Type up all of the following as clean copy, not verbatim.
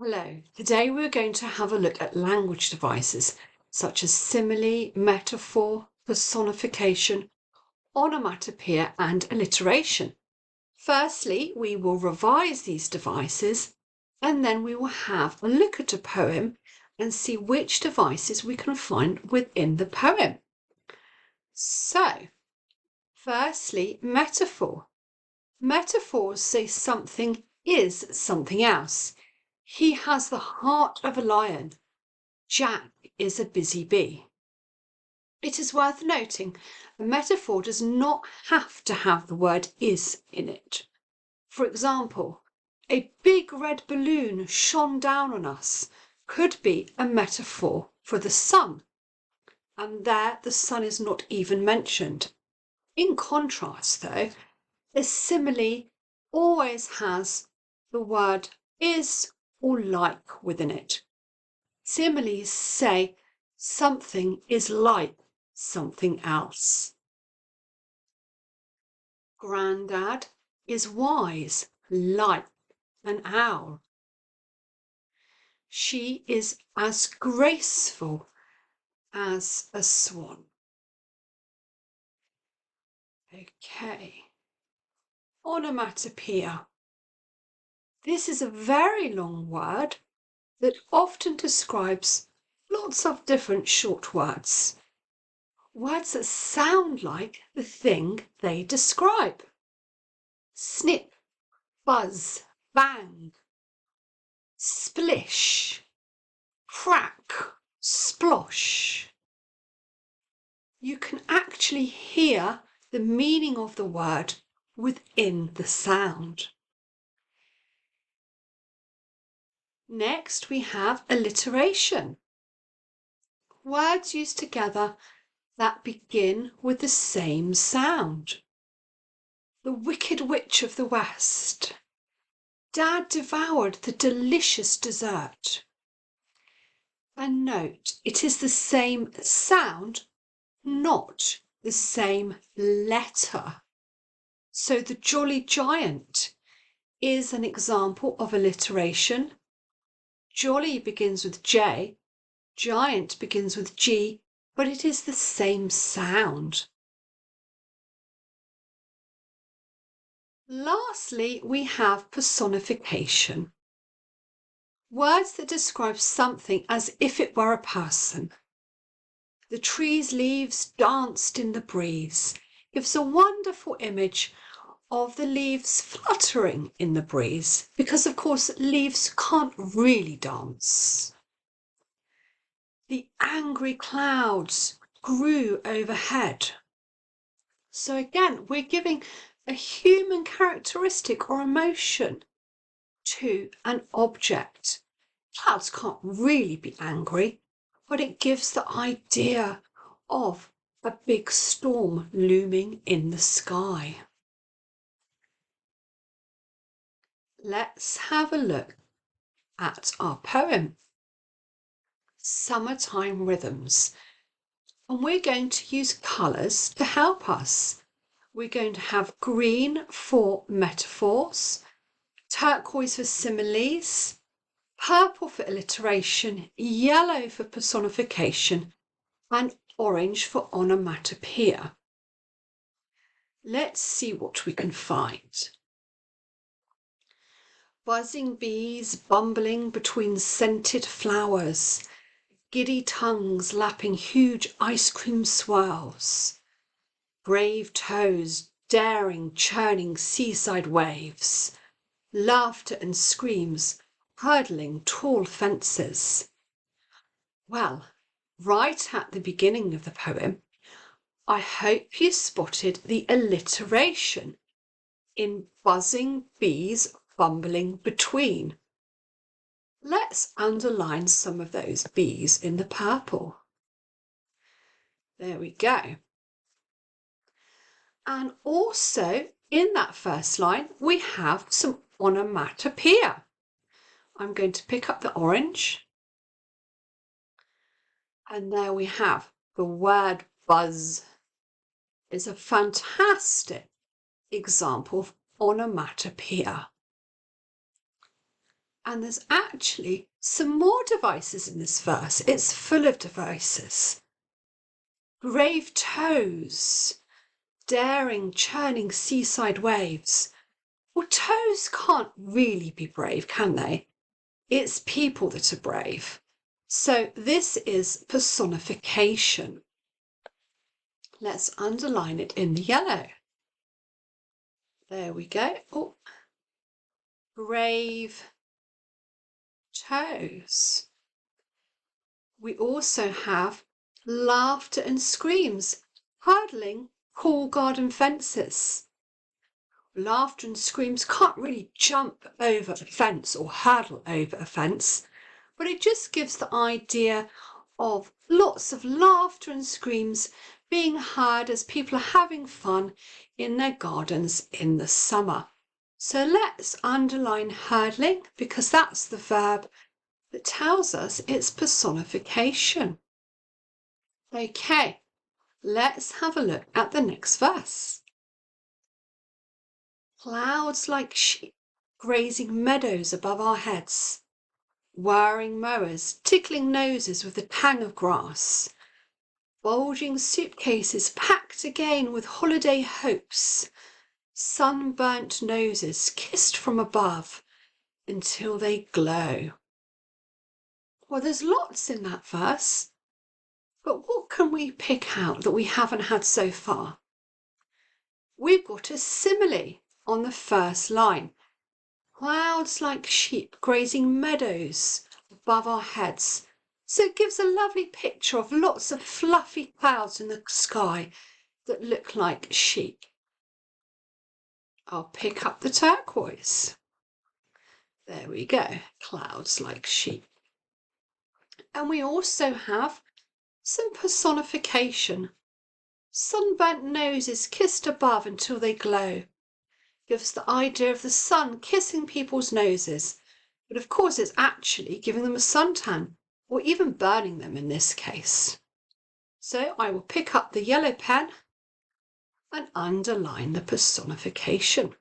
Hello, today we're going to have a look at language devices such as simile, metaphor, personification, onomatopoeia and alliteration. Firstly, we will revise these devices and then we will have a look at a poem and see which devices we can find within the poem. So, firstly, metaphor. Metaphors say something is something else. He has the heart of a lion. Jack is a busy bee. It is worth noting a metaphor does not have to have the word is in it. For example, a big red balloon shone down on us could be a metaphor for the sun, and there the sun is not even mentioned. In contrast, though, a simile always has the word is or like within it. Similes say something is like something else. Grandad is wise, like an owl. She is as graceful as a swan. Okay. Onomatopoeia. This is a very long word that often describes lots of different short words. Words that sound like the thing they describe. Snip, buzz, bang, splish, crack, splosh. You can actually hear the meaning of the word within the sound. Next, we have alliteration. Words used together that begin with the same sound. The Wicked Witch of the West. Dad devoured the delicious dessert. And note, it is the same sound, not the same letter. So the Jolly Giant is an example of alliteration. Jolly begins with J, giant begins with G, but it is the same sound. Lastly, we have personification. Words that describe something as if it were a person. The tree's leaves danced in the breeze gives a wonderful image of the leaves fluttering in the breeze, because of course leaves can't really dance. The angry clouds grew overhead. So again, we're giving a human characteristic or emotion to an object. Clouds can't really be angry, but it gives the idea of a big storm looming in the sky. Let's have a look at our poem, Summertime Rhythms. And we're going to use colours to help us. We're going to have green for metaphors, turquoise for similes, purple for alliteration, yellow for personification, and orange for onomatopoeia. Let's see what we can find. Buzzing bees bumbling between scented flowers, giddy tongues lapping huge ice cream swirls, brave toes daring churning seaside waves, laughter and screams hurdling tall fences. Well, right at the beginning of the poem, I hope you spotted the alliteration in buzzing bees bumbling between. Let's underline some of those bees in the purple. There we go. And also in that first line, we have some onomatopoeia. I'm going to pick up the orange. And there we have the word buzz. It's a fantastic example of onomatopoeia. And there's actually some more devices in this verse. It's full of devices. Brave toes, daring, churning seaside waves. Well, toes can't really be brave, can they? It's people that are brave. So this is personification. Let's underline it in the yellow. There we go. Oh, brave toes. We also have laughter and screams, hurdling cool garden fences. Laughter and screams can't really jump over a fence or hurdle over a fence, but it just gives the idea of lots of laughter and screams being heard as people are having fun in their gardens in the summer. So let's underline hurdling because that's the verb that tells us it's personification. Okay, let's have a look at the next verse. Clouds like sheep grazing meadows above our heads, whirring mowers tickling noses with the tang of grass, bulging suitcases packed again with holiday hopes, sunburnt noses kissed from above until they glow. Well, there's lots in that verse, but what can we pick out that we haven't had so far? We've got a simile on the first line. Clouds like sheep grazing meadows above our heads. So it gives a lovely picture of lots of fluffy clouds in the sky that look like sheep. I'll pick up the turquoise. There we go, clouds like sheep. And we also have some personification. Sunburnt noses kissed above until they glow. Gives the idea of the sun kissing people's noses, but of course it's actually giving them a suntan, or even burning them in this case. So I will pick up the yellow pen and underline the personification.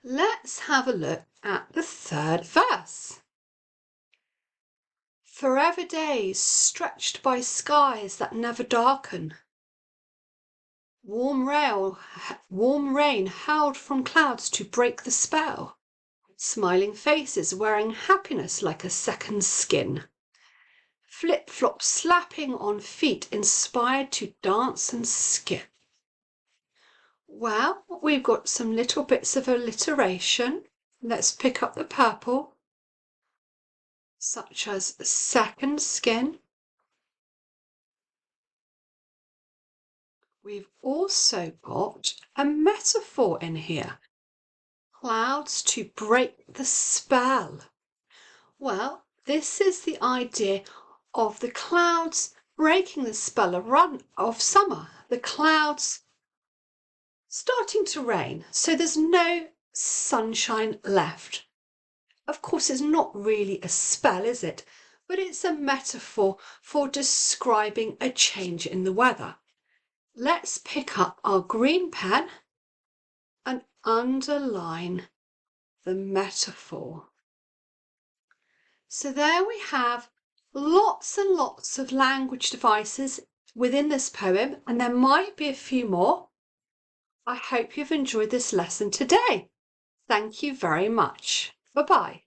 Let's have a look at the third verse. Forever days stretched by skies that never darken. Warm rain hurled from clouds to break the spell. Smiling faces wearing happiness like a second skin. Flip-flops slapping on feet inspired to dance and skip. Well, we've got some little bits of alliteration. Let's pick up the purple, such as second skin. We've also got a metaphor in here. Clouds to break the spell. Well, this is the idea of the clouds breaking the spell of summer. The clouds starting to rain, so there's no sunshine left. Of course, it's not really a spell, is it? But it's a metaphor for describing a change in the weather. Let's pick up our green pen and underline the metaphor. So there we have lots and lots of language devices within this poem, and there might be a few more. I hope you've enjoyed this lesson today. Thank you very much. Bye-bye.